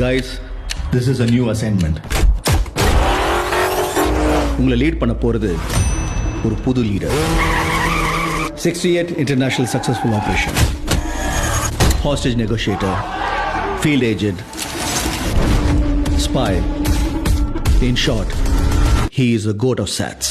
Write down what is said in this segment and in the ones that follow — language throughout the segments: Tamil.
Guys, this is a new assignment. உங்களை லீட் பண்ண போறது ஒரு புது leader. 68 international successful operation. Hostage negotiator, field agent, spy. In short, he is a goat of SATS.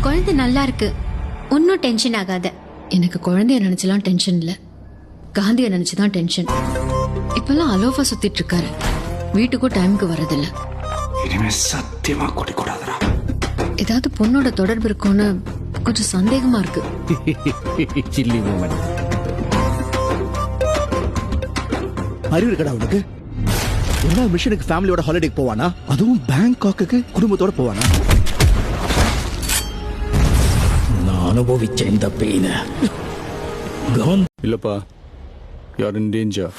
குழந்தை நல்லா இருக்கு, ஒன்னும் டென்ஷன் ஆகாத. எனக்கு குழந்தைய நினைச்சலாம் டென்ஷன் இல்ல, காந்திய நினைச்சுதான் டென்ஷன். இப்பெல்லாம் அலோஃபா சுத்திட்டு இருக்காரு, வீட்டுக்கும் டைமுக்கு வரதில்ல. இனிமே சத்தியமா கூடாதுடா. ஏதாவது பொண்ணோட தொடர்பு இருக்கும்னு கொஞ்சம் சந்தேகமா இருக்கு. Silly moment. அறிவு இருக்கடா உனக்கு? ஒரு நாள் மிஷனுக்கு ஃபேமிலியோட ஹாலிடேக்கு போவானா? அதுவும் பேங்காக்கு குடும்பத்தோட போவானா? நான் அனுபவிச்ச இந்த பெயினை இல்லப்பா, யூ ஆர் இன் டேஞ்சர்.